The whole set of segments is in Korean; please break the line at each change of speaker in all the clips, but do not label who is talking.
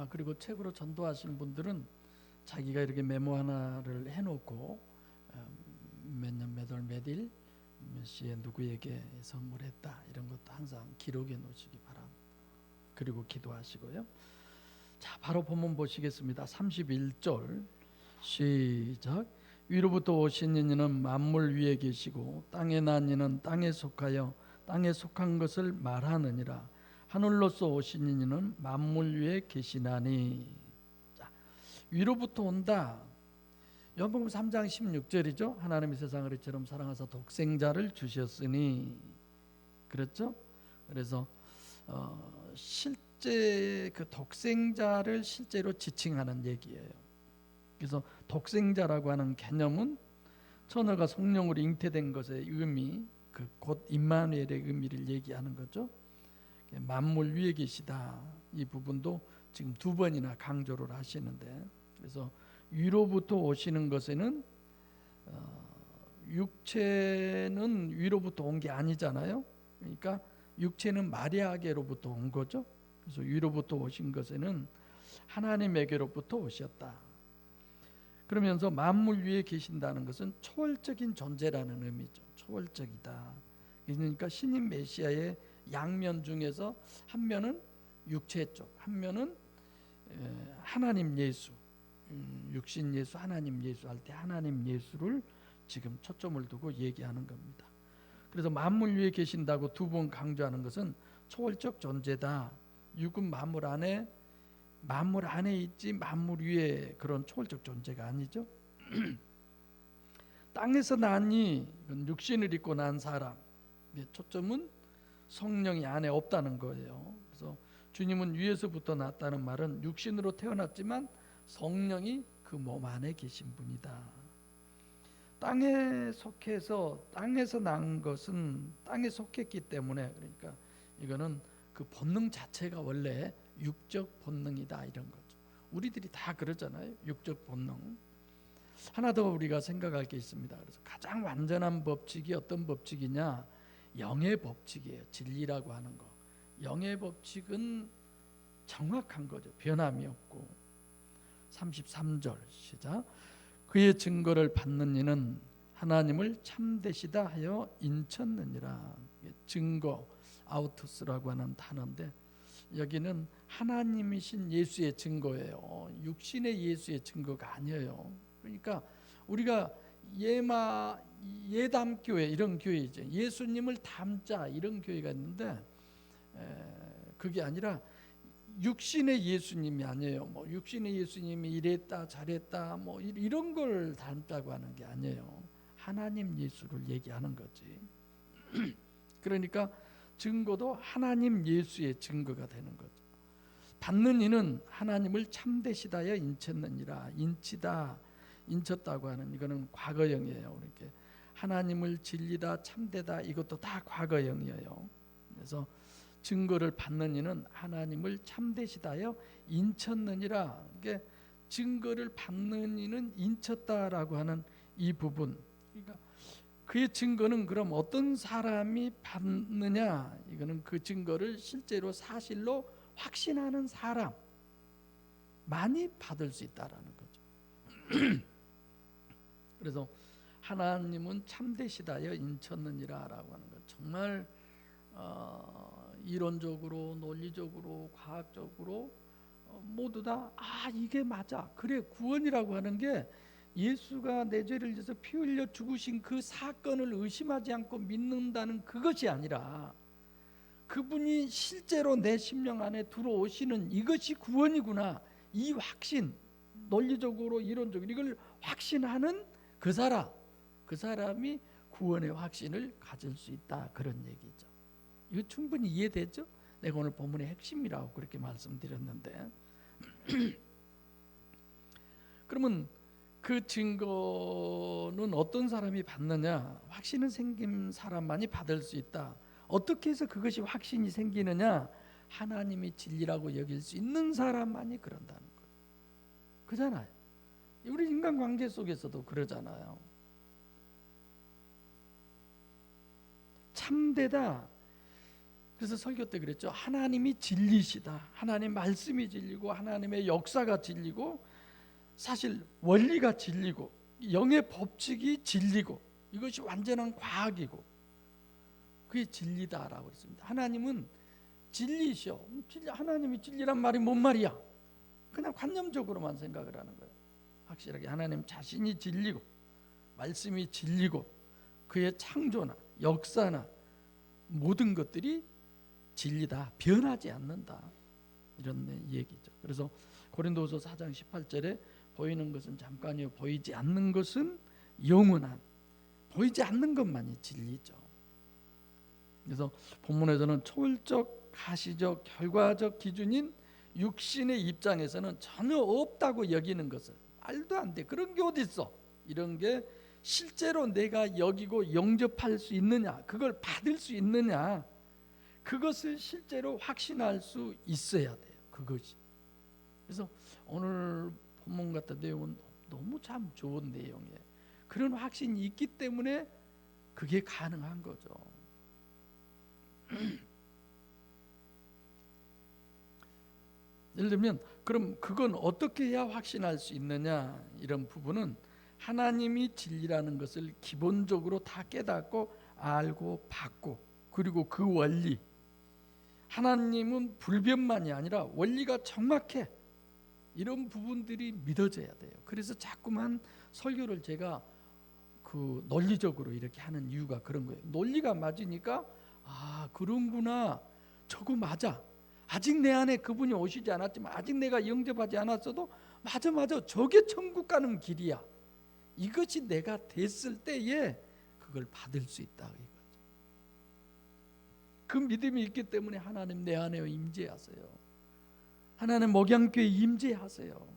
그리고 책으로 전도하신 분들은 자기가 이렇게 메모 하나를 해놓고 몇 년 몇 월 몇 일 몇 시에 누구에게 선물했다 이런 것도 항상 기록해 놓으시기 바랍니다. 그리고 기도하시고요. 자, 바로 본문 보시겠습니다. 31절 시작. 위로부터 오신 이는 만물 위에 계시고 땅에 난 이는 땅에 속하여 땅에 속한 것을 말하느니라. 하늘로서 오신 이는 만물 위에 계시나니. 자, 위로부터 온다. 요한복음 3장 16절이죠. 하나님이 세상을 이처럼 사랑하사 독생자를 주셨으니. 그렇죠? 그래서 실제 그 독생자를 실제로 지칭하는 얘기예요. 그래서 독생자라고 하는 개념은 처녀가 성령으로 잉태된 것의 의미, 그 곧 임마누엘의 의미를 얘기하는 거죠. 만물 위에 계시다. 이 부분도 지금 두 번이나 강조를 하시는데, 그래서 위로부터 오시는 것에는 육체는 위로부터 온 게 아니잖아요. 그러니까 육체는 마리아에게로부터 온 거죠. 그래서 위로부터 오신 것에는 하나님에게로부터 오셨다. 그러면서 만물 위에 계신다는 것은 초월적인 존재라는 의미죠. 초월적이다. 그러니까 신인 메시아의 양면 중에서 한 면은 육체 쪽, 한 면은 하나님 예수, 육신 예수, 하나님 예수 할 때 하나님 예수를 지금 초점을 두고 얘기하는 겁니다. 그래서 만물 위에 계신다고 두 번 강조하는 것은 초월적 존재다. 육은 만물 안에 있지 만물 위에 그런 초월적 존재가 아니죠. 땅에서 나니 이건 육신을 입고 난 사람. 초점은 성령이 안에 없다는 거예요. 그래서 주님은 위에서부터 났다는 말은 육신으로 태어났지만 성령이 그 몸 안에 계신 분이다. 땅에 속해서 땅에서 난 것은 땅에 속했기 때문에, 그러니까 이거는 그 본능 자체가 원래 육적 본능이다 이런 거죠. 우리들이 다 그러잖아요. 육적 본능. 하나 더 우리가 생각할 게 있습니다. 그래서 가장 완전한 법칙이 어떤 법칙이냐? 영의 법칙이에요. 진리라고 하는 거. 영의 법칙은 정확한 거죠. 변함이 없고. 33절 시작. 그의 증거를 받는 이는 하나님을 참되시다 하여 인쳤느니라. 증거, 아우토스라고 하는 단어인데 여기는 하나님이신 예수의 증거예요. 육신의 예수의 증거가 아니에요. 그러니까 우리가 예담교회 이런 교회이죠. 예수님을 담자 이런 교회가 있는데 그게 아니라 육신의 예수님이 아니에요. 뭐 육신의 예수님이 이랬다 잘했다 뭐 이런 걸 닮다고 하는 게 아니에요. 하나님 예수를 얘기하는 거지. 그러니까 증거도 하나님 예수의 증거가 되는 거죠. 받는 이는 하나님을 참되시다여 인쳤느니라. 인쳤다고 하는 이거는 과거형이에요. 이렇게 하나님을 진리다 참되다 이것도 다 과거형이에요. 그래서 증거를 받는 이는 하나님을 참되시다여 인쳤느니라. 이게 증거를 받는 이는 인쳤다라고 하는 이 부분. 그러니까 그의 증거는 그럼 어떤 사람이 받느냐? 이거는 그 증거를 실제로 사실로 확신하는 사람만이 받을 수 있다라는 거죠. 그래서 하나님은 참되시다여 인쳤느니라라고 하는 것 정말 이론적으로 논리적으로 과학적으로 모두 다 이게 맞아. 그래 구원이라고 하는 게 예수가 내 죄를 위해서 피 흘려 죽으신 그 사건을 의심하지 않고 믿는다는 그것이 아니라 그분이 실제로 내 심령 안에 들어오시는 이것이 구원이구나. 이 확신, 논리적으로 이론적으로 이걸 확신하는 그 사람이 구원의 확신을 가질 수 있다. 그런 얘기죠. 이거 충분히 이해되죠? 내가 오늘 본문의 핵심이라고 그렇게 말씀드렸는데 그러면 그 증거는 어떤 사람이 받느냐? 확신은 생긴 사람만이 받을 수 있다. 어떻게 해서 그것이 확신이 생기느냐? 하나님이 진리라고 여길 수 있는 사람만이 그런다는 거예요. 그잖아요. 우리 인간관계 속에서도 그러잖아요. 참되다. 그래서 설교 때 그랬죠. 하나님이 진리시다. 하나님 말씀이 진리고 하나님의 역사가 진리고 사실 원리가 진리고 영의 법칙이 진리고 이것이 완전한 과학이고 그게 진리다라고 했습니다. 하나님은 진리시오. 하나님이 진리란 말이 뭔 말이야? 그냥 관념적으로만 생각을 하는 거예요. 확실하게 하나님 자신이 진리고 말씀이 진리고 그의 창조나 역사나 모든 것들이 진리다. 변하지 않는다. 이런 얘기죠. 그래서 고린도후서 4장 18절에 보이는 것은 잠깐이요 보이지 않는 것은 영원한, 보이지 않는 것만이 진리죠. 그래서 본문에서는 초월적, 가시적, 결과적 기준인 육신의 입장에서는 전혀 없다고 여기는 것을, 말도 안 돼, 그런 게 어디 있어, 이런 게 실제로 내가 여기고 영접할 수 있느냐, 그걸 받을 수 있느냐, 그것을 실제로 확신할 수 있어야 돼요. 그것이. 그래서 오늘 본문 같은 내용은 너무 참 좋은 내용이에요. 그런 확신이 있기 때문에 그게 가능한 거죠. 예를 들면 그럼 그건 어떻게 해야 확신할 수 있느냐, 이런 부분은 하나님이 진리라는 것을 기본적으로 다 깨닫고 알고 받고, 그리고 그 원리, 하나님은 불변만이 아니라 원리가 정확해, 이런 부분들이 믿어져야 돼요. 그래서 자꾸만 설교를 제가 그 논리적으로 이렇게 하는 이유가 그런 거예요. 논리가 맞으니까 아 그런구나, 저거 맞아, 아직 내 안에 그분이 오시지 않았지만, 아직 내가 영접하지 않았어도 맞아 저게 천국 가는 길이야, 이것이 내가 됐을 때에 그걸 받을 수 있다 이거죠. 그 믿음이 있기 때문에 하나님 내 안에 임재하세요. 하나님 목양교회 임재하세요.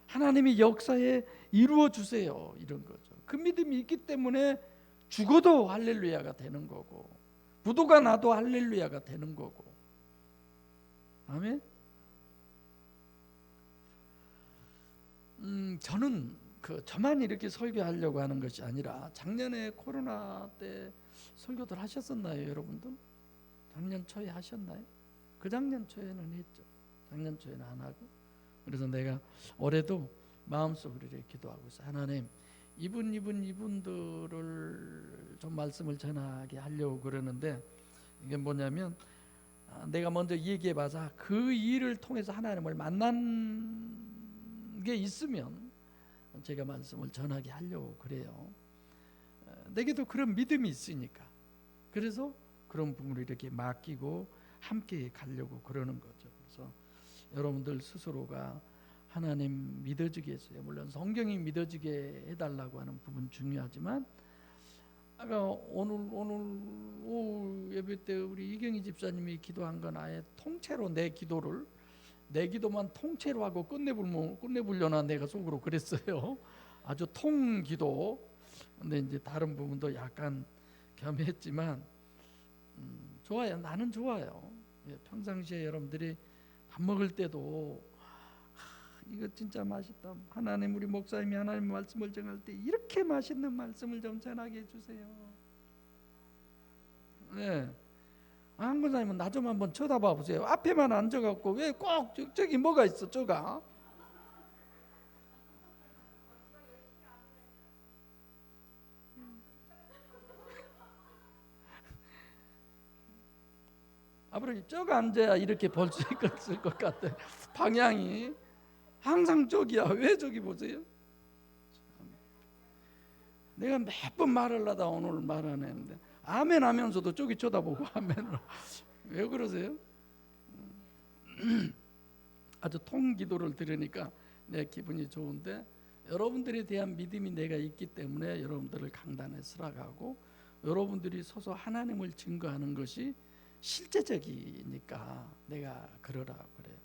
하나님이 역사에 이루어 주세요, 이런 거죠. 그 믿음이 있기 때문에 죽어도 할렐루야가 되는 거고, 부도가 나도 할렐루야가 되는 거고. 아멘. 저는 저만 이렇게 설교하려고 하는 것이 아니라, 작년에 코로나 때 설교들 하셨었나요, 여러분들? 작년 초에 하셨나요? 그 작년 초에는 했죠. 작년 초에는 안 하고. 그래서 내가 올해도 마음속으로 이렇게 기도하고 있어요. 하나님, 이분들을 좀 말씀을 전하게 하려고 그러는데, 이게 뭐냐면 내가 먼저 얘기해봐서 그 일을 통해서 하나님을 만난 게 있으면 제가 말씀을 전하게 하려고 그래요. 내게도 그런 믿음이 있으니까. 그래서 그런 부분을 이렇게 맡기고 함께 가려고 그러는 거죠. 그래서 여러분들 스스로가 하나님 믿어지게 해서요, 물론 성경이 믿어지게 해달라고 하는 부분 중요하지만, 아까 오늘 오후 예배 때 우리 이경희 집사님이 기도한 건 아예 통째로 내 기도만 통째로 하고 끝내보려나 내가 속으로 그랬어요. 아주 통기도. 근데 이제 다른 부분도 약간 겸했지만 좋아요. 나는 좋아요. 평상시에 여러분들이 밥 먹을 때도 이거 진짜 맛있다, 하나님, 우리 목사님이 하나님 말씀을 전할 때 이렇게 맛있는 말씀을 좀 전하게 해주세요. 네. 한 권사님은 나 좀 한번 쳐다봐 보세요. 앞에만 앉아갖고 왜 꼭 저기 뭐가 있어, 저가. 앞으로 저기 앉아야 이렇게 볼 수 있을 것 같아. 방향이 항상 저기야. 왜 저기 보세요? 내가 몇 번 말을 하다 오늘 말 안 했는데 아멘 하면서도 저기 쳐다보고 아멘을. 왜 그러세요? 아주 통기도를 들으니까 내 기분이 좋은데, 여러분들에 대한 믿음이 내가 있기 때문에 여러분들을 강단에 서라가고 여러분들이 서서 하나님을 증거하는 것이 실제적이니까 내가 그러라 그래요.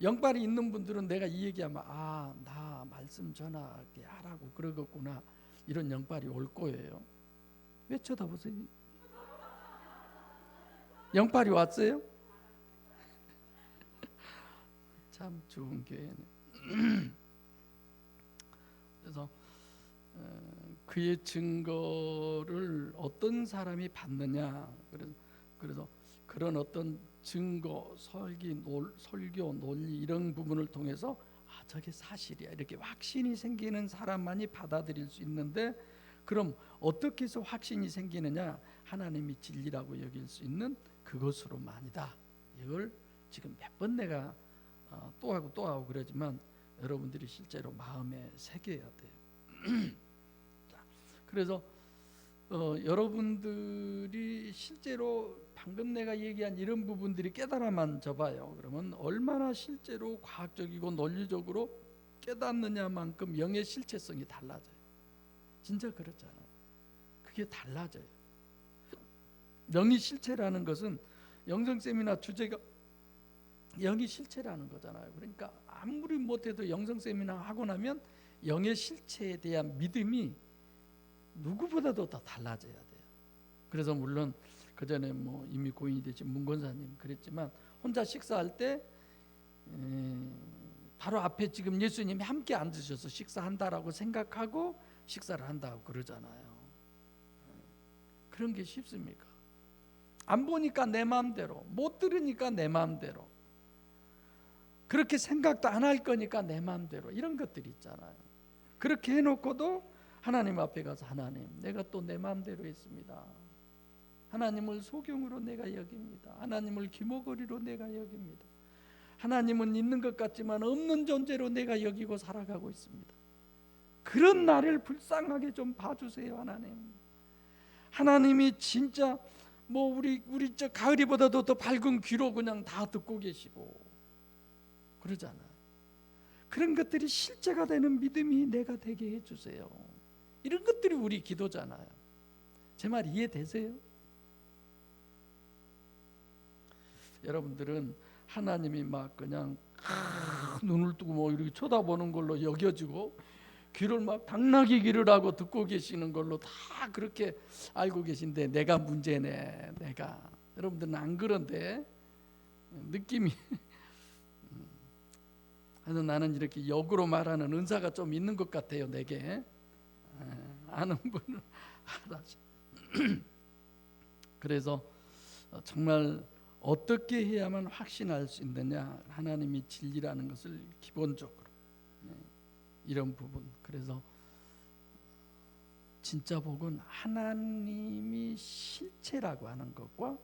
영빨이 있는 분들은 내가 이 얘기하면 나 말씀 전하게 하라고 그러겠구나, 이런 영빨이 올 거예요. 왜 쳐다보세요? 영빨이 왔어요? 참 좋은 교회네. 그래서 그의 증거를 어떤 사람이 받느냐, 그래서 그런 어떤 증거, 설교, 논리 이런 부분을 통해서 저게 사실이야 이렇게 확신이 생기는 사람만이 받아들일 수 있는데, 그럼 어떻게 해서 확신이 생기느냐? 하나님이 진리라고 여길 수 있는 그것으로만이다. 이걸 지금 몇 번 내가 또 하고 그러지만 여러분들이 실제로 마음에 새겨야 돼요. 자, 그래서 여러분들이 실제로 방금 내가 얘기한 이런 부분들이 깨달아만 져봐요. 그러면 얼마나 실제로 과학적이고 논리적으로 깨닫느냐만큼 영의 실체성이 달라져요. 진짜 그렇잖아요. 그게 달라져요. 영이 실체라는 것은 영성쌤이나 주제가 영이 실체라는 거잖아요. 그러니까 아무리 못해도 영성세미나 하고 나면 영의 실체에 대한 믿음이 누구보다도 더 달라져야 돼요. 그래서 물론 그 전에 뭐 이미 고인이 되신 문권사님 그랬지만, 혼자 식사할 때 바로 앞에 지금 예수님이 함께 앉으셔서 식사한다라고 생각하고 식사를 한다고 그러잖아요. 그런 게 쉽습니까? 안 보니까 내 마음대로, 못 들으니까 내 마음대로, 그렇게 생각도 안 할 거니까 내 마음대로, 이런 것들이 있잖아요. 그렇게 해놓고도 하나님 앞에 가서, 하나님 내가 또 내 마음대로 했습니다. 하나님을 소경으로 내가 여깁니다. 하나님을 기모거리로 내가 여깁니다. 하나님은 있는 것 같지만 없는 존재로 내가 여기고 살아가고 있습니다. 그런 나를 불쌍하게 좀 봐주세요. 하나님이 진짜 뭐 우리 저 가을이보다도 더 밝은 귀로 그냥 다 듣고 계시고 그러잖아요. 그런 것들이 실제가 되는 믿음이 내가 되게 해주세요. 이런 것들이 우리 기도잖아요. 제 말 이해되세요? 여러분들은 하나님이 막 그냥 눈을 뜨고 뭐 이렇게 쳐다보는 걸로 여겨지고 귀를 막 당나귀 귀를 하고 듣고 계시는 걸로 다 그렇게 알고 계신데, 내가 문제네. 내가. 여러분들은 안 그런데 느낌이 그래서 나는 이렇게 역으로 말하는 은사가 좀 있는 것 같아요. 내게. 아는 분은 알아서. 그래서 정말 어떻게 해야만 확신할 수 있느냐, 하나님이 진리라는 것을 기본적으로 이런 부분. 그래서 진짜 복은 하나님이 실체라고 하는 것과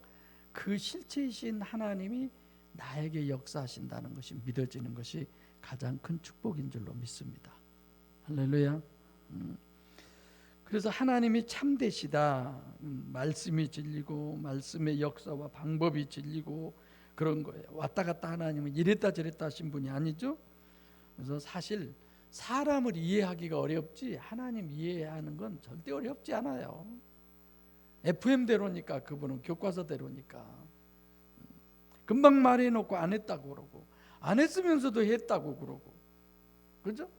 그 실체이신 하나님이 나에게 역사하신다는 것이 믿어지는 것이 가장 큰 축복인 줄로 믿습니다. 할렐루야. 그래서 하나님이 참되시다, 말씀이 진리고 말씀의 역사와 방법이 진리고 그런 거예요. 왔다 갔다 하나님은 이랬다 저랬다 하신 분이 아니죠. 그래서 사실 사람을 이해하기가 어렵지 하나님 이해하는 건 절대 어렵지 않아요. FM대로니까, 그분은 교과서대로니까. 금방 말해놓고 안 했다고 그러고, 안 했으면서도 했다고 그러고, 그죠?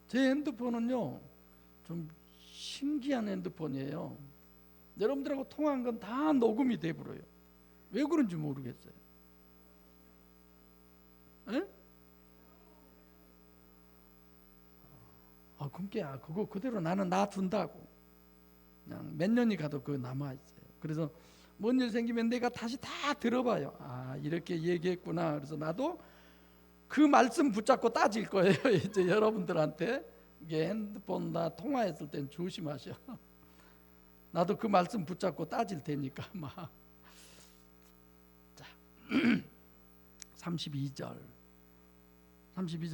제 핸드폰은요 좀 신기한 핸드폰이에요. 여러분들하고 통화한 건 다 녹음이 돼버려요. 왜 그런지 모르겠어요. 에? 그러니까 그거 그대로 나는 놔둔다고. 그냥 몇 년이 가도 그거 남아있어요. 그래서 뭔 일 생기면 내가 다시 다 들어봐요. 이렇게 얘기했구나. 그래서 나도 그 말씀 붙잡고 따질 거예요. 이제 여러분들한테. 이게 핸드폰 나 통화했을 땐 조심하셔. 나도 그 말씀 붙잡고 따질 테니까 막. 자, 32절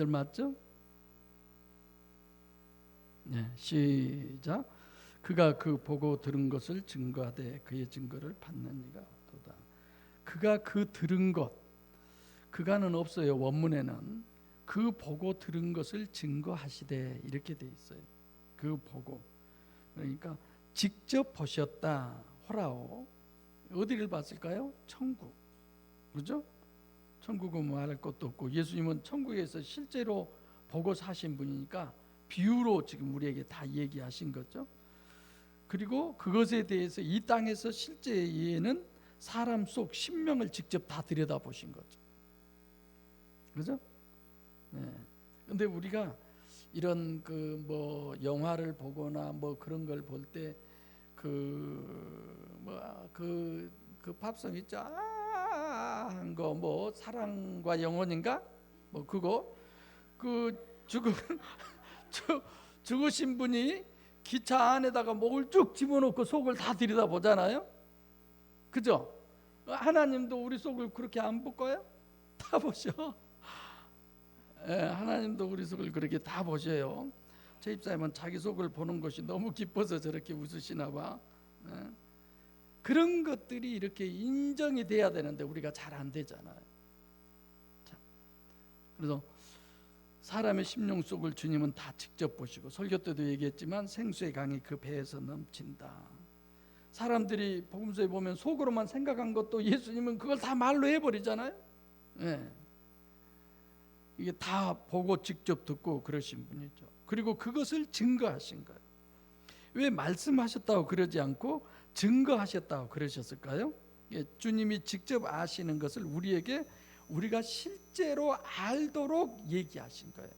맞죠? 네, 시작. 그가 그 보고 들은 것을 증거하되 그의 증거를 받는 이가 없도다. 그가 그 들은 것, 그가는 없어요. 원문에는 그 보고 들은 것을 증거하시되 이렇게 돼 있어요. 그 보고, 그러니까 직접 보셨다. 호라오. 어디를 봤을까요? 천국. 그죠? 천국은 뭐 할 것도 없고, 예수님은 천국에서 실제로 보고 사신 분이니까 비유로 지금 우리에게 다 얘기하신 거죠. 그리고 그것에 대해서 이 땅에서 실제에는 사람 속 심령을 직접 다 들여다보신 거죠. 그죠? 네. 근데 우리가 이런 그 뭐 영화를 보거나 뭐 그런 걸 볼 때 그 그 팝송 있죠. 한 거 뭐 사랑과 영혼인가? 뭐 그거 그 죽으신 분이 기차 안에다가 목을 쭉 집어넣고 속을 다 들여다 보잖아요. 그죠? 하나님도 우리 속을 그렇게 안 볼까요? 다 보셔. 예, 하나님도 우리 속을 그렇게 다 보셔요. 제 집사님은 자기 속을 보는 것이 너무 기뻐서 저렇게 웃으시나 봐. 예. 그런 것들이 이렇게 인정이 돼야 되는데 우리가 잘 안 되잖아요. 자, 그래서 사람의 심령 속을 주님은 다 직접 보시고, 설교 때도 얘기했지만 생수의 강이 그 배에서 넘친다. 사람들이 복음서에 보면 속으로만 생각한 것도 예수님은 그걸 다 말로 해버리잖아요. 예. 이게 다 보고 직접 듣고 그러신 분이죠. 그리고 그것을 증거하신 거예요. 왜 말씀하셨다고 그러지 않고 증거하셨다고 그러셨을까요? 주님이 직접 아시는 것을 우리가 실제로 알도록 얘기하신 거예요.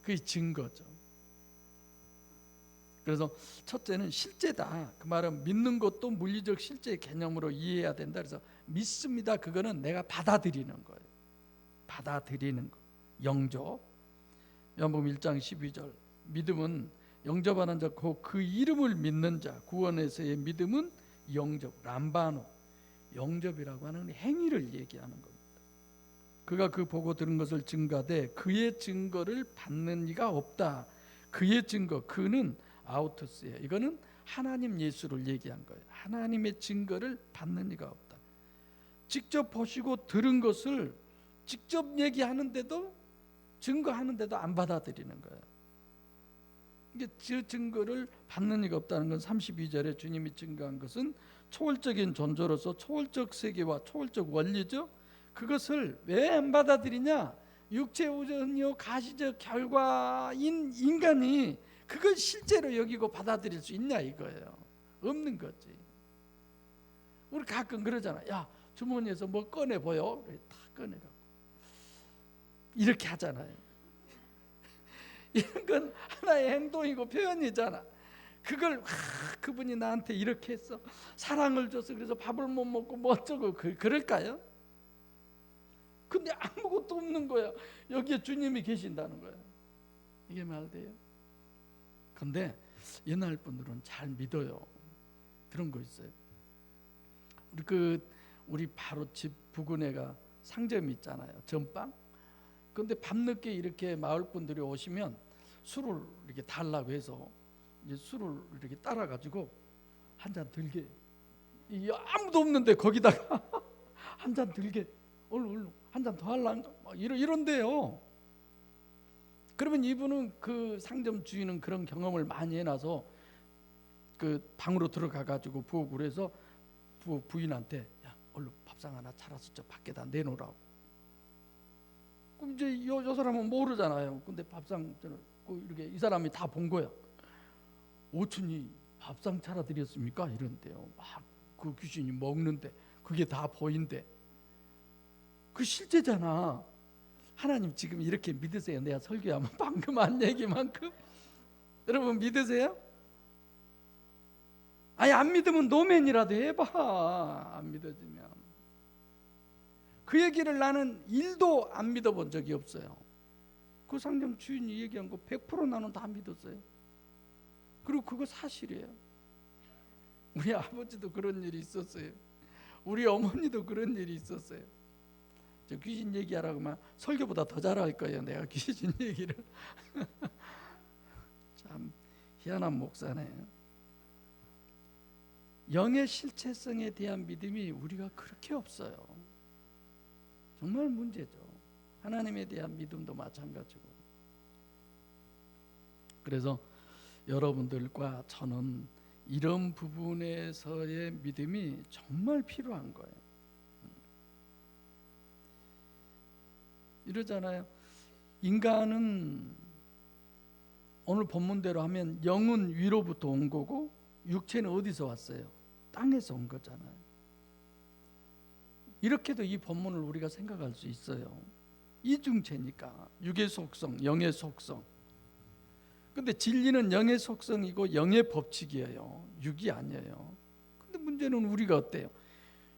그게 증거죠. 그래서 첫째는 실제다. 그 말은 믿는 것도 물리적 실제 개념으로 이해해야 된다. 그래서 믿습니다. 그거는 내가 받아들이는 거예요. 받아들이는 거. 영접. 요한복음 1장 12절. 믿음은 영접하는 자, 그 이름을 믿는 자. 구원에서의 믿음은 영접. 람바노. 영접이라고 하는 행위를 얘기하는 겁니다. 그가 그 보고 들은 것을 증가되 그의 증거를 받는 이가 없다. 그의 증거, 그는 아우토스예요. 이거는 하나님 예수를 얘기한 거예요. 하나님의 증거를 받는 이가 없다. 직접 보시고 들은 것을 직접 얘기하는데도, 증거하는데도 안 받아들이는 거예요. 이게 그 증거를 받는 이가 없다는 건 32절에 주님이 증거한 것은 초월적인 존재로서 초월적 세계와 초월적 원리죠. 그것을 왜 안 받아들이냐? 육체 우전이요 가시적 결과인 인간이 그걸 실제로 여기고 받아들일 수 있냐 이거예요. 없는 거지. 우리 가끔 그러잖아. 야, 주머니에서 뭐 꺼내 보여? 다 꺼내갖고 이렇게 하잖아요. 이런 건 하나의 행동이고 표현이잖아. 그걸 그분이 나한테 이렇게 했어, 사랑을 줘서 그래서 밥을 못 먹고 뭐 어쩌고 그럴까요? 근데 아무것도 없는 거야. 여기에 주님이 계신다는 거야. 이게 말 돼요? 근데 옛날 분들은 잘 믿어요. 그런 거 있어요. 우리 바로 집 부근에가 상점이 있잖아요. 전빵. 근데 밤늦게 이렇게 마을 분들이 오시면 술을 이렇게 달라고 해서 이제 술을 이렇게 따라 가지고 한 잔 들게. 아무도 없는데 거기다가 한 잔 들게. 얼른 한 잔 더 할란가? 이런데요. 그러면 이분은, 그 상점 주인은 그런 경험을 많이 해놔서 그 방으로 들어가 가지고 부엌으로 해서 부인한테, 야, 얼른 밥상 하나 차려서 저 밖에다 내놓으라고. 그럼 이제 요 사람은 모르잖아요. 근데 밥상 이렇게 이 사람이 다 본 거야. 오춘이 밥상 차려드렸습니까? 이런데요. 막 그 귀신이 먹는데 그게 다 보인대. 그 실제잖아. 하나님 지금 이렇게 믿으세요? 내가 설교하면 방금 한 얘기만큼 여러분 믿으세요? 아니 안 믿으면 노맨이라도 해봐. 안 믿어지면. 그 얘기를 나는 1도 안 믿어본 적이 없어요. 그 상점 주인이 얘기한 거 100% 나는 다 믿었어요. 그리고 그거 사실이에요. 우리 아버지도 그런 일이 있었어요. 우리 어머니도 그런 일이 있었어요. 저 귀신 얘기하라고 막 설교보다 더 잘할 거예요. 내가 귀신 얘기를. 참 희한한 목사네. 영의 실체성에 대한 믿음이 우리가 그렇게 없어요. 정말 문제죠. 하나님에 대한 믿음도 마찬가지고. 그래서 여러분들과 저는 이런 부분에서의 믿음이 정말 필요한 거예요. 이러잖아요. 인간은 오늘 본문대로 하면 영은 위로부터 온 거고 육체는 어디서 왔어요? 땅에서 온 거잖아요. 이렇게도 이 본문을 우리가 생각할 수 있어요. 이중체니까. 육의 속성, 영의 속성. 근데 진리는 영의 속성이고 영의 법칙이에요. 육이 아니에요. 근데 문제는 우리가 어때요?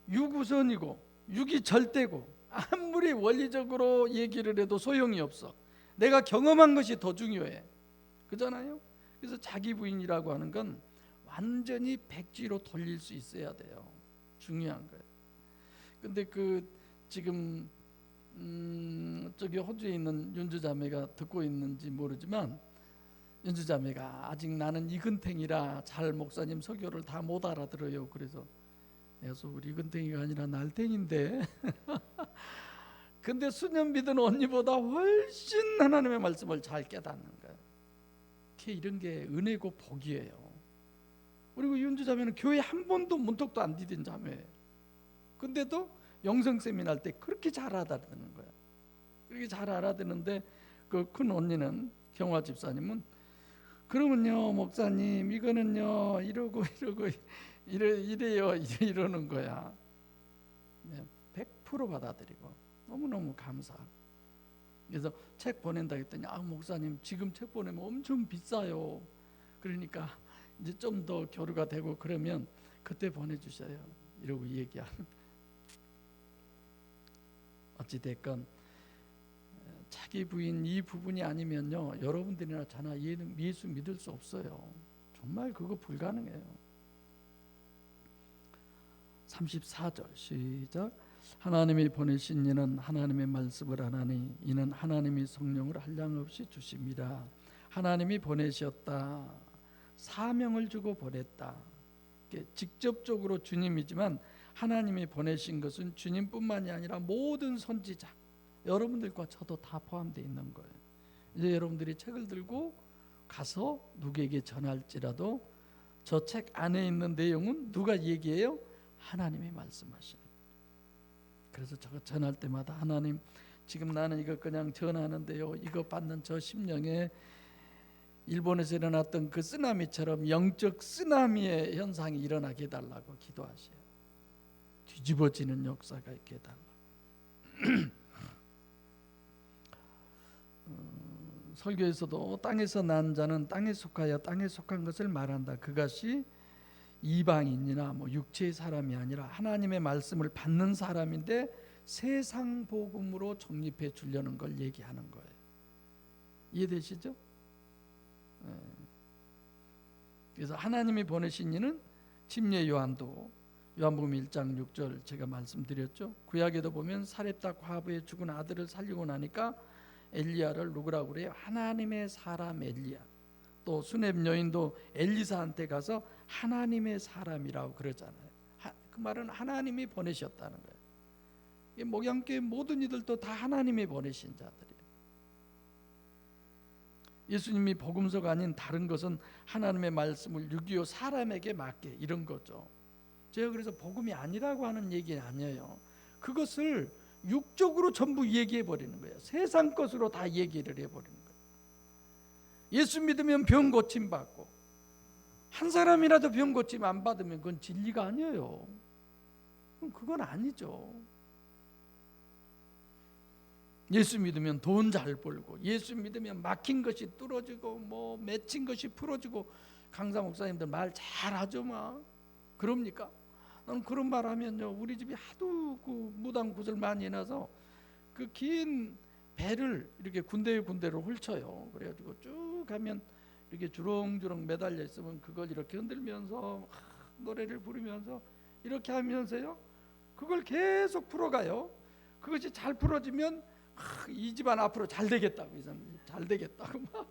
육우선이고 육이 절대고 아무리 원리적으로 얘기를 해도 소용이 없어. 내가 경험한 것이 더 중요해. 그잖아요. 그래서 자기 부인이라고 하는 건 완전히 백지로 돌릴 수 있어야 돼요. 중요한 거예요. 근데 그 지금 저기 호주에 있는 윤주자매가 듣고 있는지 모르지만, 윤주자매가 아직 나는 이근탱이라 잘 목사님 설교를 다 못 알아들어요. 그래서 내가 우리 이근탱이가 아니라 날탱인데 근데 수년 믿은 언니보다 훨씬 하나님의 말씀을 잘 깨닫는 거예요. 이런 게 은혜고 복이에요. 그리고 윤주자매는 교회 한 번도 문턱도 안 디딘 자매예요. 근데도 영성 세미나 할 때 그렇게 잘 알아듣는 거야. 그렇게 잘 알아듣는데 그 큰 언니는, 경화 집사님은, 그러면요 목사님 이거는요 이러고 이래요 이러는 거야. 100% 받아들이고 너무너무 감사하고. 그래서 책 보낸다 했더니 목사님 지금 책 보내면 엄청 비싸요. 그러니까 이제 좀 더 교류가 되고 그러면 그때 보내주셔요 이러고 얘기하는. 어찌됐건 자기 부인 이 부분이 아니면요 여러분들이나 저나 예수 믿을 수 없어요. 정말 그거 불가능해요. 34절 시작. 하나님이 보내신 이는 하나님의 말씀을 하나니 이는 하나님이 성령을 한량없이 주심이라. 하나님이 보내셨다. 사명을 주고 보냈다. 직접적으로 주님이지만 하나님이 보내신 것은 주님뿐만이 아니라 모든 선지자, 여러분들과 저도 다 포함되어 있는 거예요. 이제 여러분들이 책을 들고 가서 누구에게 전할지라도 저 책 안에 있는 내용은 누가 얘기해요? 하나님이 말씀하시는. 그래서 저거 전할 때마다 하나님 지금 나는 이거 그냥 전하는데요, 이거 받는 저 심령에 일본에서 일어났던 그 쓰나미처럼 영적 쓰나미의 현상이 일어나게 해달라고 기도하세요. 뒤집어지는 역사가 있게 해달라고. 설교에서도 땅에서 난 자는 땅에 속하여 땅에 속한 것을 말한다. 그것이 이방인이나 육체의 사람이 아니라 하나님의 말씀을 받는 사람인데 세상 복음으로 정립해 주려는 걸 얘기하는 거예요. 이해되시죠? 그래서 하나님이 보내신 이는 침례 요한도 요한복음 1장 6절 제가 말씀드렸죠. 구약에도 보면 사렙다 과부의 죽은 아들을 살리고 나니까 엘리야를 누구라고 그래요? 하나님의 사람 엘리야. 또 수렙 여인도 엘리사한테 가서 하나님의 사람이라고 그러잖아요. 그 말은 하나님이 보내셨다는 거예요. 목양교회 모든 이들도 다 하나님이 보내신 자들이에요. 예수님이 복음서가 아닌 다른 것은 하나님의 말씀을 6.25 사람에게 맡게 이런 거죠. 제가 그래서 복음이 아니라고 하는 얘기는 아니에요. 그것을 육적으로 전부 얘기해 버리는 거예요. 세상 것으로 다 얘기를 해 버리는 거예요. 예수 믿으면 병 고침 받고, 한 사람이라도 병 고침 안 받으면 그건 진리가 아니에요. 그건 아니죠. 예수 믿으면 돈 잘 벌고, 예수 믿으면 막힌 것이 뚫어지고 맺힌 것이 풀어지고, 강사 목사님들 말 잘하죠 막. 그럽니까? 나는 그런 말 하면요, 우리 집이 하도 그 무당 굿을 많이 해놔서 그 긴 배를 이렇게 군데군데로 훑쳐요. 그래가지고 쭉 가면 이렇게 주렁주렁 매달려 있으면 그걸 이렇게 흔들면서 노래를 부르면서 이렇게 하면서요, 그걸 계속 풀어가요. 그것이 잘 풀어지면 이 집안 앞으로 잘 되겠다고, 이 사람 잘 되겠다고 막.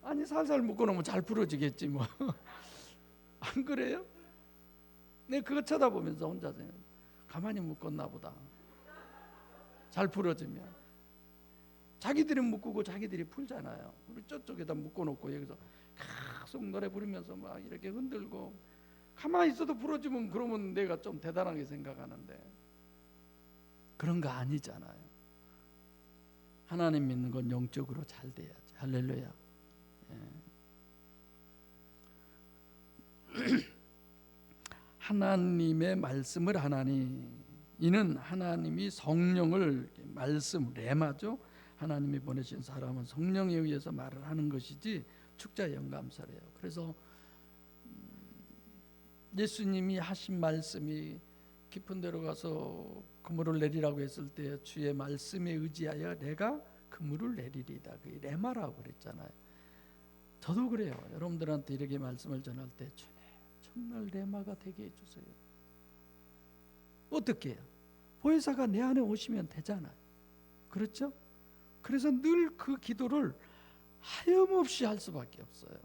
아니 살살 묶어놓으면 잘 풀어지겠지 뭐. 안 그래요? 내가 그거 쳐다보면서 혼자서 가만히 묶었나 보다. 잘 풀어지면 자기들이 묶고 자기들이 풀잖아요. 그리고 저쪽에다 묶어놓고 여기서 계속 노래 부르면서 막 이렇게 흔들고, 가만히 있어도 풀어지면 그러면 내가 좀 대단하게 생각하는데 그런 거 아니잖아요. 하나님 믿는 건 영적으로 잘 돼야지. 할렐루야. 하나님의 말씀을 하나니 이는 하나님이 성령을, 말씀 레마죠. 하나님이 보내신 사람은 성령에 의해서 말을 하는 것이지 축자 영감설이에요. 그래서 예수님이 하신 말씀이 깊은 데로 가서 그물을 내리라고 했을 때 주의 말씀에 의지하여 내가 그물을 내리리다. 그게 레마라고 그랬잖아요. 저도 그래요. 여러분들한테 이렇게 말씀을 전할 때 주님 정말 레마가 되게 해주세요. 어떻게 해요? 보혜사가 내 안에 오시면 되잖아요. 그렇죠? 그래서 늘 그 기도를 하염없이 할 수밖에 없어요.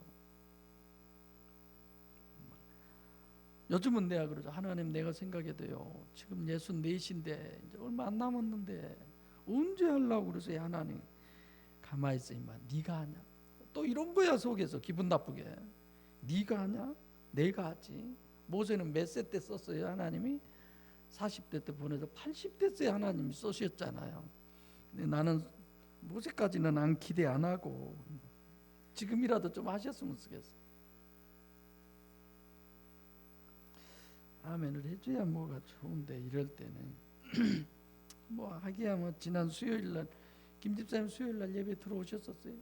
요즘은 내가 그러죠. 하나님, 내가 생각해도요 지금 64인데 이제 얼마 안 남았는데 언제 하려고 그러세요? 하나님, 가만히 있어 임마. 네가 하냐? 또 이런 거야. 속에서 기분 나쁘게. 네가 하냐? 내가 하지. 모세는 몇 세 때 썼어요? 하나님이 40대 때 보내서 80대 때 하나님이 쓰셨잖아요. 근데 나는 모세까지는 안 기대 안 하고 지금이라도 좀 하셨으면 쓰겠어. 아멘을 해줘야 뭐가 좋은데 이럴 때는 뭐 하기야 뭐 지난 수요일날 김 집사님 수요일날 예배 들어오셨었어요.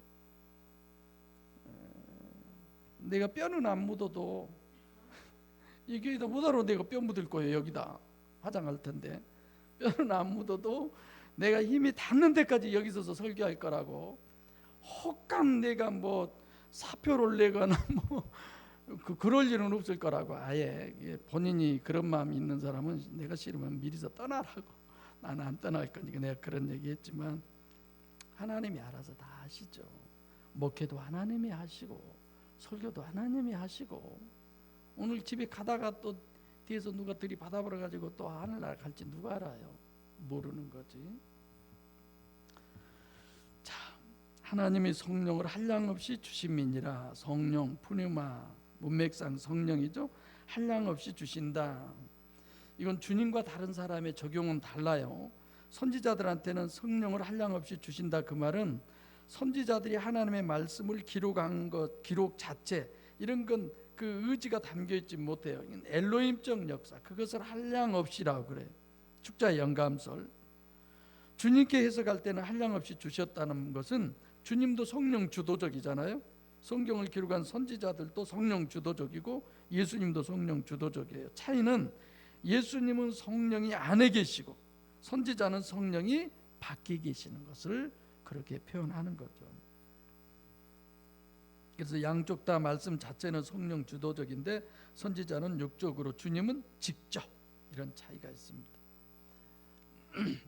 내가 뼈는 안 묻어도 이 교회다 못 알아. 내가 뼈 묻을 거예요. 여기다 화장할 텐데 뼈는 안 묻어도 내가 힘이 닿는 데까지 여기 서서 설교할 거라고. 혹간 내가 뭐 사표를 내거나 뭐 그럴 일은 없을 거라고. 아예 본인이 그런 마음이 있는 사람은 내가 싫으면 미리서 떠나라고. 나는 안 떠날 거니까 내가 그런 얘기했지만 하나님이 알아서 다 하시죠. 목회도 하나님이 하시고 설교도 하나님이 하시고 오늘 집에 가다가 또 뒤에서 누가 들이받아버려 가지고 또 하늘나라 갈지 누가 알아요? 모르는 거지. 자, 하나님이 성령을 한량없이 주심이니라. 성령, 푸뉴마, 문맥상 성령이죠. 한량없이 주신다. 이건 주님과 다른 사람의 적용은 달라요. 선지자들한테는 성령을 한량없이 주신다. 그 말은 선지자들이 하나님의 말씀을 기록한 것, 기록 자체 이런 건 그 의지가 담겨있지 못해요. 엘로힘적 역사, 그것을 한량없이라고 그래요. 축자의 영감설. 주님께 해석할 때는 한량없이 주셨다는 것은 주님도 성령 주도적이잖아요. 성경을 기록한 선지자들도 성령 주도적이고 예수님도 성령 주도적이에요. 차이는 예수님은 성령이 안에 계시고 선지자는 성령이 밖에 계시는 것을 그렇게 표현하는 거죠. 그래서 양쪽 다 말씀 자체는 성령 주도적인데 선지자는 육적으로, 주님은 직접, 이런 차이가 있습니다.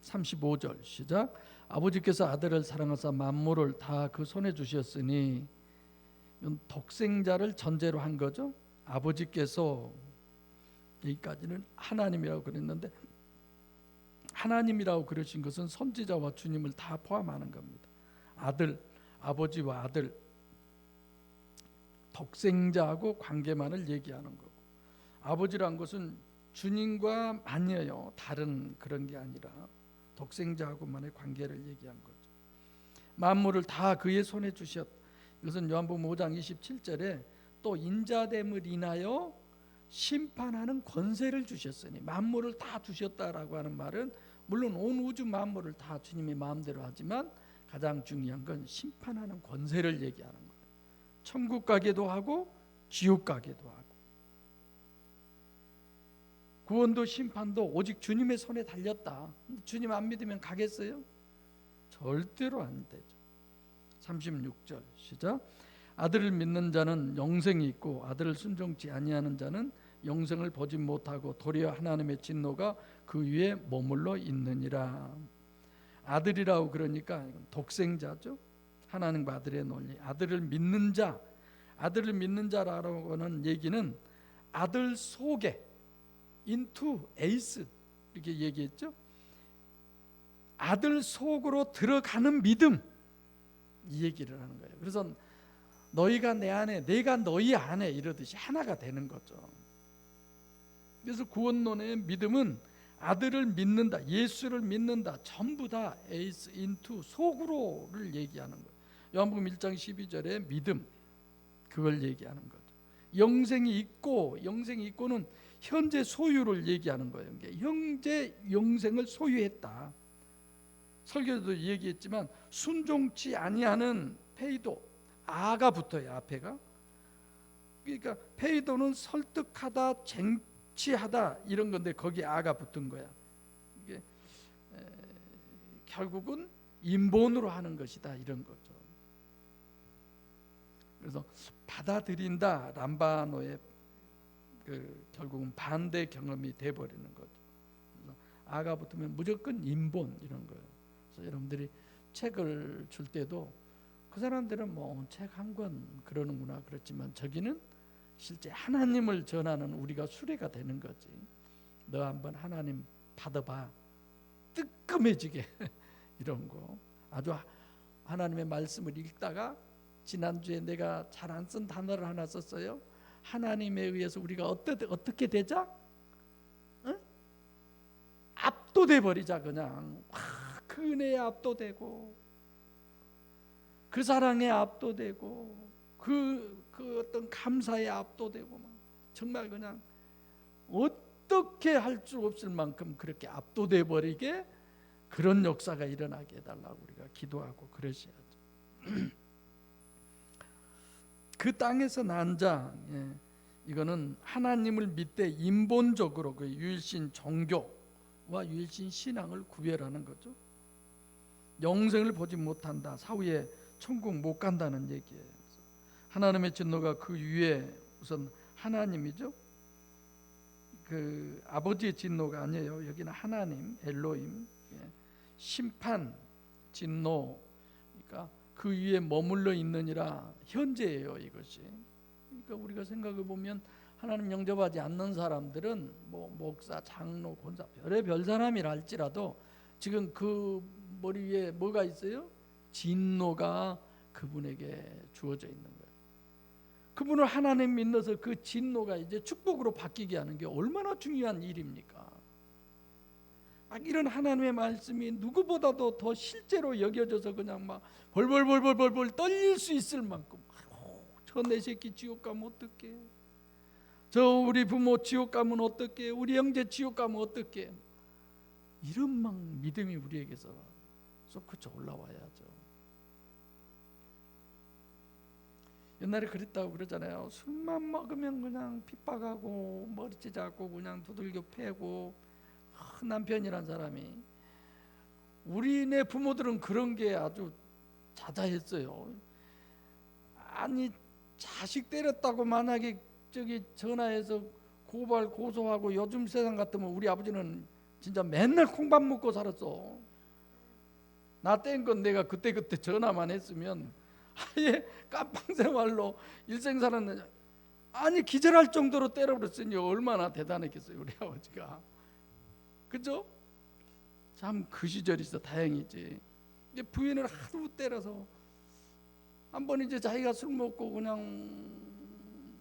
35절 시작. 아버지께서 아들을 사랑하사 만물을 다 그 손에 주셨으니, 이건 독생자를 전제로 한 거죠. 아버지께서, 여기까지는 하나님이라고 그랬는데 하나님이라고 그러신 것은 선지자와 주님을 다 포함하는 겁니다. 아들, 아버지와 아들, 독생자하고 관계만을 얘기하는 거고, 아버지란 것은 주님과 아니에요. 다른 그런 게 아니라 독생자하고만의 관계를 얘기한 거죠. 만물을 다 그의 손에 주셨. 이것은 요한복음 5장 27절에 또 인자됨을 인하여 심판하는 권세를 주셨으니, 만물을 다 주셨다라고 하는 말은 물론 온 우주 만물을 다 주님의 마음대로 하지만 가장 중요한 건 심판하는 권세를 얘기하는 거예요. 천국 가게도 하고 지옥 가게도 하고, 구원도 심판도 오직 주님의 손에 달렸다. 주님 안 믿으면 가겠어요? 절대로 안 되죠. 36절 시작. 아들을 믿는 자는 영생이 있고 아들을 순종치 아니하는 자는 영생을 보지 못하고 도리어 하나님의 진노가 그 위에 머물러 있느니라. 아들이라고 그러니까 독생자죠. 하나님과 아들의 논리. 아들을 믿는 자, 아들을 믿는 자라고 하는 얘기는 아들 속에 into 에이스 이렇게 얘기했죠. 아들 속으로 들어가는 믿음, 이 얘기를 하는 거예요. 그래서 너희가 내 안에, 내가 너희 안에 이러듯이 하나가 되는 거죠. 그래서 구원론의 믿음은 아들을 믿는다, 예수를 믿는다, 전부 다 에이스 인투 속으로를 얘기하는 거예요. 요한복음 1장 12절에 믿음, 그걸 얘기하는 거죠. 영생이 있고, 영생이 있고는 현재 소유를 얘기하는 거예요. 현재 영생을 소유했다. 설교도 얘기했지만 순종치 아니하는 페이도, 아가 붙어요. 앞에가 그러니까 페이도는 설득하다, 쟁취하다 이런 건데 거기에 아가 붙은 거야. 이게 결국은 인본으로 하는 것이다 이런 거죠. 그래서 받아들인다 람바노의 결국은 반대 경험이 돼버리는 거죠. 그래서 아가 붙으면 무조건 인본 이런 거예요. 그래서 여러분들이 책을 줄 때도 그 사람들은 뭐 책 한 권 그러는구나 그렇지만 저기는 실제 하나님을 전하는 우리가 수레가 되는 거지. 너 한번 하나님 받아봐. 뜨끔해지게 이런 거. 아주 하나님의 말씀을 읽다가 지난주에 내가 잘 안 쓴 단어를 하나 썼어요. 하나님에 의해서 우리가 어떻게 되자? 응? 압도돼 버리자 그냥. 그 은혜에 압도되고 그 사랑에 압도되고 그 어떤 감사에 압도되고 막 정말 그냥 어떻게 할 수 없을 만큼 그렇게 압도돼 버리게 그런 역사가 일어나게 해달라고 우리가 기도하고 그러셔야죠. 그 땅에서 난 자, 이거는 하나님을 믿되 인본적으로 그 유일신 종교와 유일신 신앙을 구별하는 거죠. 영생을 보지 못한다, 사후에 천국 못 간다는 얘기예요. 하나님의 진노가 그 위에 우선 하나님이죠. 그 아버지의 진노가 아니에요. 여기는 하나님, 엘로힘, 심판, 진노. 그러니까 그 위에 머물러 있느니라 현재예요, 이것이. 그러니까 우리가 생각해 보면 하나님 영접하지 않는 사람들은 뭐 목사, 장로, 권사, 별의별 사람이라 할지라도 지금 그 머리 위에 뭐가 있어요? 진노가 그분에게 주어져 있는 거예요. 그분을 하나님 믿어서 그 진노가 이제 축복으로 바뀌게 하는 게 얼마나 중요한 일입니까? 막 이런 하나님의 말씀이 누구보다도 더 실제로 여겨져서 그냥 막 벌벌 떨릴 수 있을 만큼, 저 내 새끼 지옥 가면 어떡해? 저 우리 부모 지옥 가면 어떡해? 우리 형제 지옥 가면 어떡해? 이런 막 믿음이 우리에게서 솟구쳐 올라와야죠. 옛날에 그랬다고 그러잖아요. 술만 먹으면 그냥 핍박하고 머리채 잡고 그냥 두들겨 패고 남편이란 사람이. 우리네 부모들은 그런 게 아주 자자했어요. 아니 자식 때렸다고 만약에 저기 전화해서 고발 고소하고 요즘 세상 같으면 우리 아버지는 진짜 맨날 콩밥 먹고 살았어. 나 뗀 건 내가 그때 전화만 했으면 아예 깜빵생활로 일생 살았는데, 아니 기절할 정도로 때려버렸으니 얼마나 대단했겠어요 우리 아버지가. 그죠? 참 그 시절이 있어 다행이지. 이제 부인을 하도 때려서 한 번 이제 자기가 술 먹고 그냥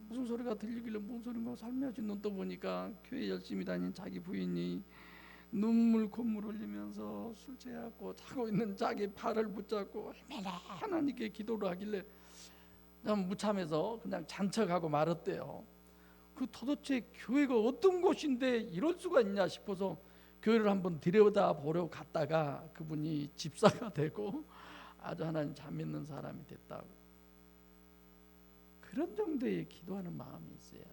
무슨 소리가 들리길래 무슨 소리인가 살며시 눈 떠보니까 교회 열심히 다닌 자기 부인이 눈물 콧물 흘리면서 술 취하고 자고 있는 자기 발을 붙잡고 얼마나 하나님께 기도를 하길래 참 무참해서 그냥 잔척하고 말았대요. 그 도대체 교회가 어떤 곳인데 이럴 수가 있냐 싶어서 교회를 한번 들여다보려 갔다가 그분이 집사가 되고 아주 하나님 잘 믿는 사람이 됐다고. 그런 정도의 기도하는 마음이 있어야 돼.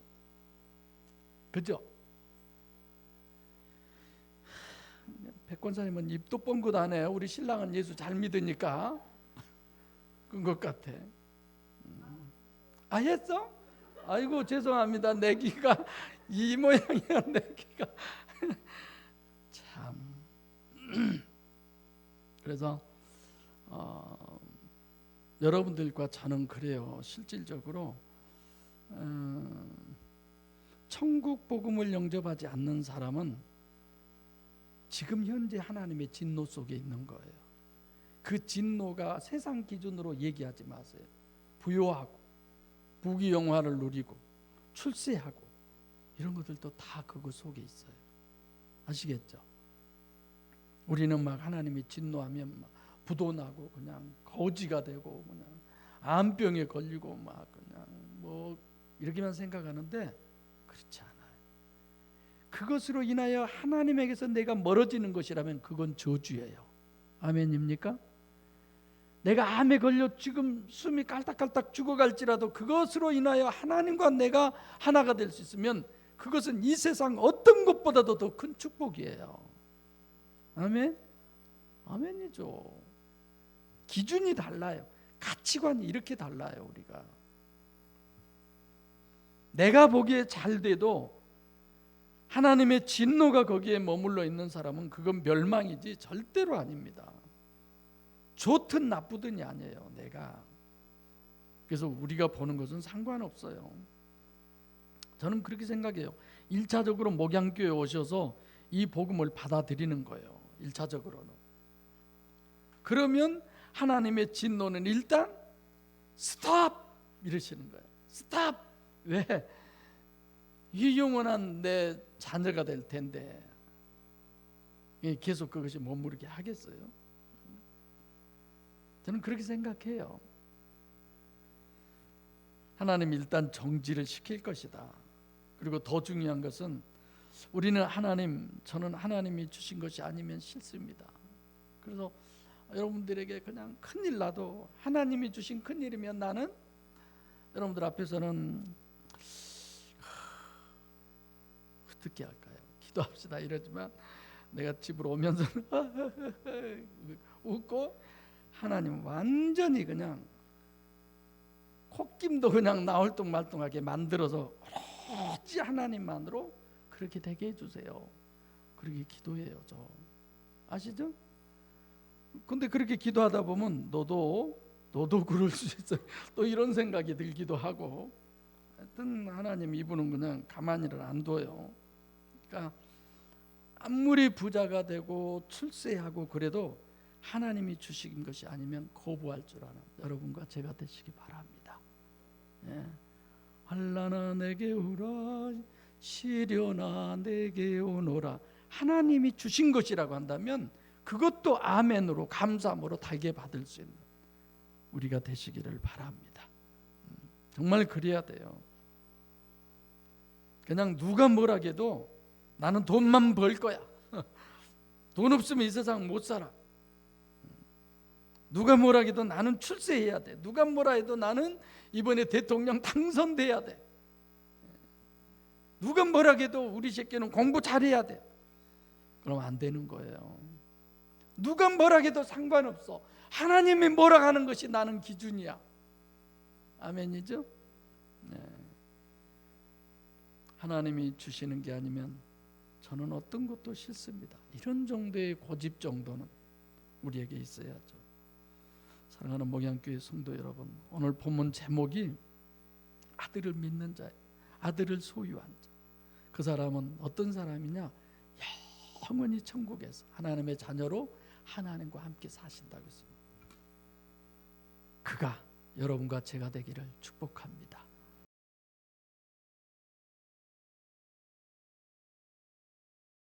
그죠? 백권사님은 입도 뻥긋 안 해요. 우리 신랑은 예수 잘 믿으니까 그런 것 같아. 아 했어? 아이고 죄송합니다. 내 귀가 이 모양이야. 내 귀가 참. 그래서 여러분들과 저는 그래요. 실질적으로 천국 복음을 영접하지 않는 사람은 지금 현재 하나님의 진노 속에 있는 거예요. 그 진노가 세상 기준으로 얘기하지 마세요. 부요하고 부귀영화를 누리고 출세하고 이런 것들도 다 그거 속에 있어요. 아시겠죠? 우리는 막 하나님이 진노하면 막 부도나고 그냥 거지가 되고 그냥 암병에 걸리고 막 그냥 뭐 이렇게만 생각하는데 그렇지 않아요. 그것으로 인하여 하나님에게서 내가 멀어지는 것이라면 그건 저주예요. 아멘입니까? 내가 암에 걸려 지금 숨이 깔딱깔딱 죽어갈지라도 그것으로 인하여 하나님과 내가 하나가 될 수 있으면 그것은 이 세상 어떤 것보다도 더 큰 축복이에요. 아멘? 아멘이죠. 기준이 달라요. 가치관이 이렇게 달라요. 우리가 내가 보기에 잘 돼도 하나님의 진노가 거기에 머물러 있는 사람은 그건 멸망이지 절대로 아닙니다. 좋든 나쁘든이 아니에요. 내가 그래서 우리가 보는 것은 상관없어요. 저는 그렇게 생각해요. 1차적으로 목양교회 오셔서 이 복음을 받아들이는 거예요. 1차적으로는. 그러면 하나님의 진노는 일단 스탑 이러시는 거예요. 스탑. 왜? 이 영원한 내 자녀가 될 텐데 계속 그것이 머무르게 하겠어요? 저는 그렇게 생각해요. 하나님이 일단 정지를 시킬 것이다. 그리고 더 중요한 것은 우리는 저는 하나님이 주신 것이 아니면 싫습니다. 그래서 여러분들에게 그냥 큰일 나도 하나님이 주신 큰일이면 나는 여러분들 앞에서는 어떻게 할까요? 기도합시다 이러지만 내가 집으로 오면서는 웃고 하나님 완전히 그냥 콧김도 그냥 나올 뚱말뚱하게 만들어서 오로지 하나님만으로 그렇게 되게 해주세요. 그렇게 기도해요. 저 아시죠? 근데 그렇게 기도하다 보면 너도 그럴 수 있어요. 또 이런 생각이 들기도 하고 하여튼 하나님 이분은 그냥 가만히를 안 둬요. 그러니까 아무리 부자가 되고 출세하고 그래도 하나님이 주신 것이 아니면 거부할 줄 아는 여러분과 제가 되시기 바랍니다. 예. 환난아 내게 오라 시련아 내게 오너라. 하나님이 주신 것이라고 한다면 그것도 아멘으로 감사함으로 달게 받을 수 있는 우리가 되시기를 바랍니다. 정말 그래야 돼요. 그냥 누가 뭐라 해도 나는 돈만 벌 거야. 돈 없으면 이 세상 못 살아. 누가 뭐라 해도 나는 출세해야 돼. 누가 뭐라 해도 나는 이번에 대통령 당선돼야 돼. 누가 뭐라 해도 우리 새끼는 공부 잘해야 돼. 그럼 안 되는 거예요. 누가 뭐라 해도 상관없어. 하나님이 뭐라 하는 것이 나는 기준이야. 아멘이죠? 네. 하나님이 주시는 게 아니면 저는 어떤 것도 싫습니다. 이런 정도의 고집 정도는 우리에게 있어야죠. 사랑하는 목양교회 성도 여러분, 오늘 본문 제목이 아들을 믿는 자예요. 아들을 소유한 자. 그 사람은 어떤 사람이냐? 영원히 천국에서 하나님의 자녀로 하나님과 함께 사신다고 했습니다. 그가 여러분과 제가 되기를 축복합니다.